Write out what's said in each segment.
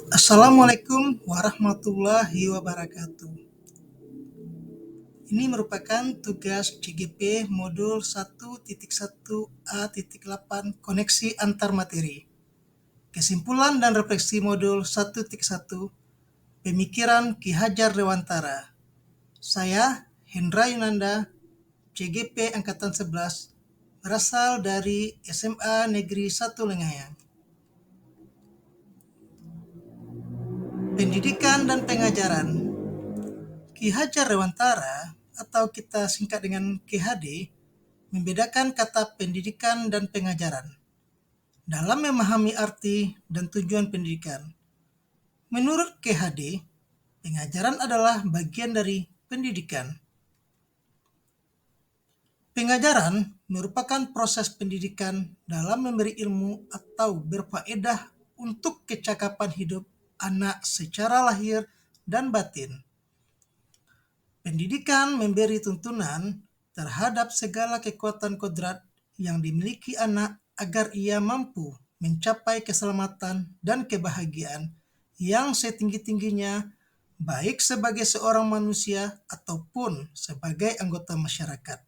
Assalamualaikum warahmatullahi wabarakatuh. Ini merupakan tugas CGP modul 1.1a.8 koneksi antar materi. Kesimpulan dan refleksi modul 1.1 pemikiran Ki Hajar Dewantara. Saya Hendra Yunanda, CGP Angkatan 11, berasal dari SMA Negeri 1 Lengayang. Pendidikan dan pengajaran. Ki Hajar Dewantara atau kita singkat dengan KHD membedakan kata pendidikan dan pengajaran dalam memahami arti dan tujuan pendidikan. Menurut KHD, pengajaran adalah bagian dari pendidikan. Pengajaran merupakan proses pendidikan dalam memberi ilmu atau berfaedah untuk kecakapan hidup anak secara lahir dan batin. Pendidikan memberi tuntunan terhadap segala kekuatan kodrat yang dimiliki anak agar ia mampu mencapai keselamatan dan kebahagiaan yang setinggi-tingginya, baik sebagai seorang manusia ataupun sebagai anggota masyarakat.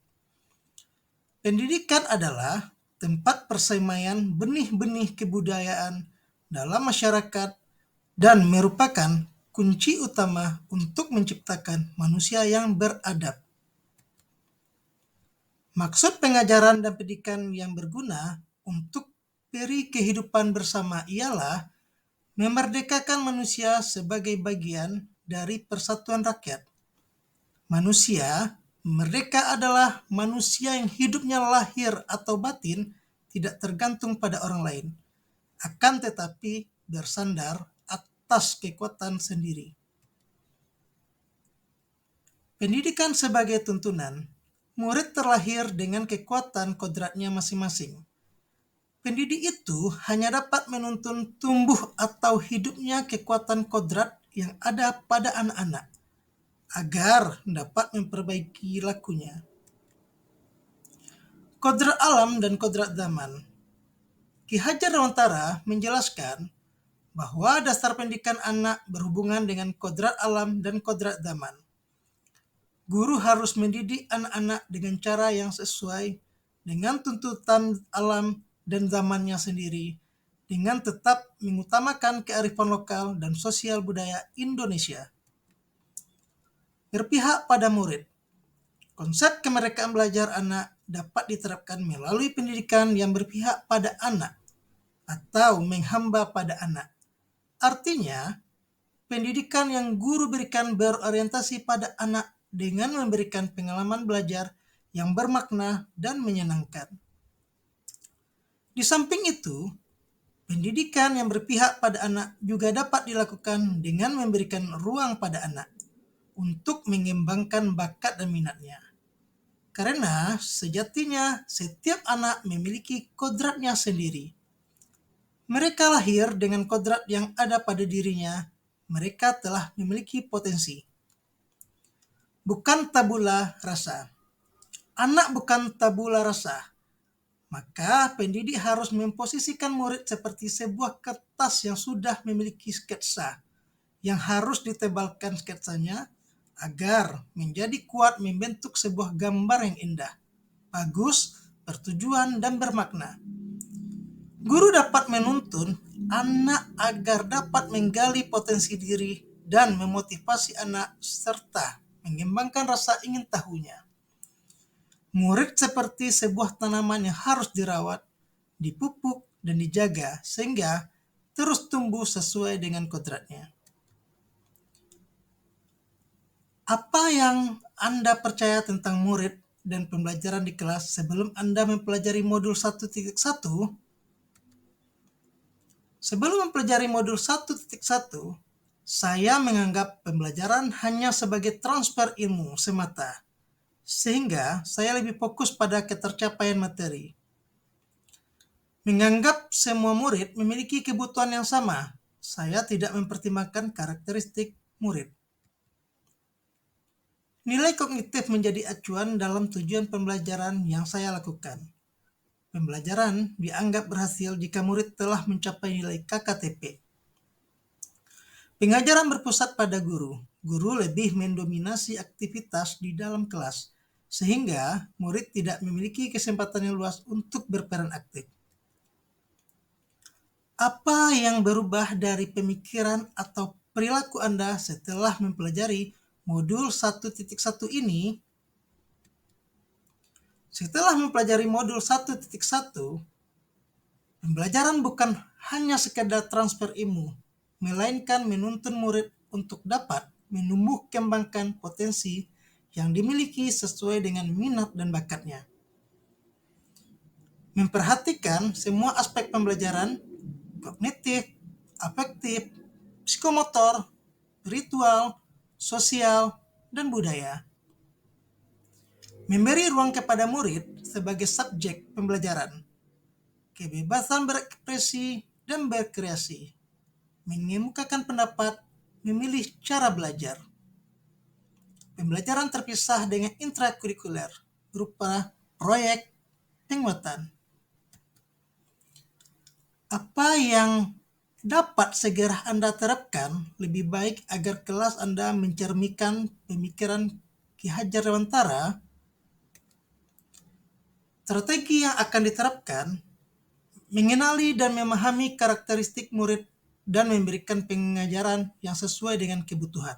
Pendidikan adalah tempat persemaian benih-benih kebudayaan dalam masyarakat dan merupakan kunci utama untuk menciptakan manusia yang beradab. Maksud pengajaran dan pendidikan yang berguna untuk peri kehidupan bersama ialah memerdekakan manusia sebagai bagian dari persatuan rakyat. Manusia merdeka adalah manusia yang hidupnya lahir atau batin tidak tergantung pada orang lain, akan tetapi bersandar atas kekuatan sendiri. Pendidikan sebagai tuntunan. Murid terlahir dengan kekuatan kodratnya masing-masing. Pendidik itu hanya dapat menuntun tumbuh atau hidupnya kekuatan kodrat yang ada pada anak-anak, agar dapat memperbaiki lakunya. Kodrat alam dan kodrat zaman. Ki Hajar Dewantara menjelaskan bahwa dasar pendidikan anak berhubungan dengan kodrat alam dan kodrat zaman. Guru harus mendidik anak-anak dengan cara yang sesuai dengan tuntutan alam dan zamannya sendiri, dengan tetap mengutamakan kearifan lokal dan sosial budaya Indonesia. Berpihak pada murid. Konsep kemerdekaan belajar anak dapat diterapkan melalui pendidikan yang berpihak pada anak atau menghamba pada anak. Artinya, pendidikan yang guru berikan berorientasi pada anak dengan memberikan pengalaman belajar yang bermakna dan menyenangkan. Di samping itu, pendidikan yang berpihak pada anak juga dapat dilakukan dengan memberikan ruang pada anak untuk mengembangkan bakat dan minatnya. Karena sejatinya setiap anak memiliki kodratnya sendiri. Mereka lahir dengan kodrat yang ada pada dirinya. Mereka telah memiliki potensi. Bukan tabula rasa. Anak bukan tabula rasa. Maka pendidik harus memposisikan murid seperti sebuah kertas yang sudah memiliki sketsa, yang harus ditebalkan sketsanya agar menjadi kuat membentuk sebuah gambar yang indah, bagus, bertujuan, dan bermakna. Guru dapat menuntun anak agar dapat menggali potensi diri dan memotivasi anak serta mengembangkan rasa ingin tahunya. Murid seperti sebuah tanaman yang harus dirawat, dipupuk, dan dijaga sehingga terus tumbuh sesuai dengan kodratnya. Apa yang Anda percaya tentang murid dan pembelajaran di kelas sebelum Anda mempelajari modul 1.1? Sebelum mempelajari modul 1.1, saya menganggap pembelajaran hanya sebagai transfer ilmu semata, sehingga saya lebih fokus pada ketercapaian materi. Menganggap semua murid memiliki kebutuhan yang sama, saya tidak mempertimbangkan karakteristik murid. Nilai kognitif menjadi acuan dalam tujuan pembelajaran yang saya lakukan. Pembelajaran dianggap berhasil jika murid telah mencapai nilai KKTP. Pengajaran berpusat pada guru. Guru lebih mendominasi aktivitas di dalam kelas, sehingga murid tidak memiliki kesempatan yang luas untuk berperan aktif. Apa yang berubah dari pemikiran atau perilaku Anda setelah mempelajari modul 1.1 ini? Setelah mempelajari modul 1.1, pembelajaran bukan hanya sekedar transfer ilmu, melainkan menuntun murid untuk dapat menumbuh kembangkan potensi yang dimiliki sesuai dengan minat dan bakatnya. Memperhatikan semua aspek pembelajaran, kognitif, afektif, psikomotor, ritual, sosial, dan budaya. Memberi ruang kepada murid sebagai subjek pembelajaran, kebebasan berekspresi dan berkreasi, mengemukakan pendapat, memilih cara belajar. Pembelajaran terpisah dengan intrakurikuler berupa proyek penguatan. Apa yang dapat segera Anda terapkan lebih baik agar kelas Anda mencerminkan pemikiran Ki Hajar Dewantara? Strategi yang akan diterapkan: mengenali dan memahami karakteristik murid dan memberikan pengajaran yang sesuai dengan kebutuhan.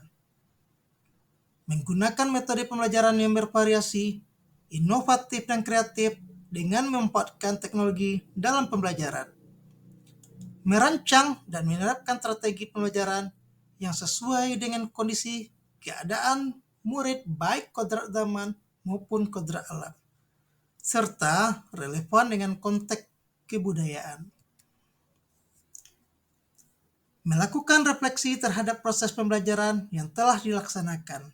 Menggunakan metode pembelajaran yang bervariasi, inovatif dan kreatif dengan memanfaatkan teknologi dalam pembelajaran. Merancang dan menerapkan strategi pembelajaran yang sesuai dengan kondisi keadaan murid baik kodrat zaman maupun kodrat alam, serta relevan dengan konteks kebudayaan. Melakukan refleksi terhadap proses pembelajaran yang telah dilaksanakan.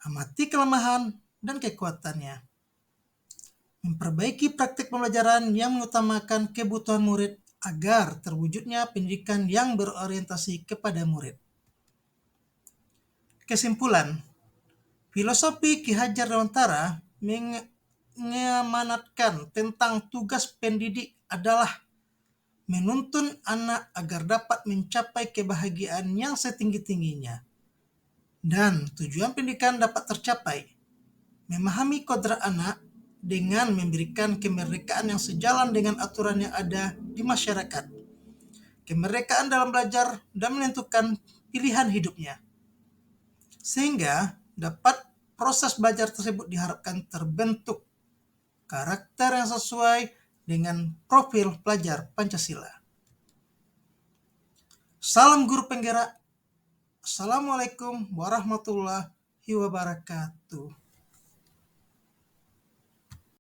Amati kelemahan dan kekuatannya. Memperbaiki praktik pembelajaran yang mengutamakan kebutuhan murid agar terwujudnya pendidikan yang berorientasi kepada murid. Kesimpulan, filosofi Ki Hajar Dewantara mengamanatkan tentang tugas pendidik adalah menuntun anak agar dapat mencapai kebahagiaan yang setinggi-tingginya. Dan tujuan pendidikan dapat tercapai. Memahami kodrat anak dengan memberikan kemerdekaan yang sejalan dengan aturan yang ada di masyarakat. Kemerdekaan dalam belajar dan menentukan pilihan hidupnya. Sehingga dapat proses belajar tersebut diharapkan terbentuk karakter yang sesuai dengan profil pelajar Pancasila. Salam guru penggerak. Assalamualaikum warahmatullahi wabarakatuh.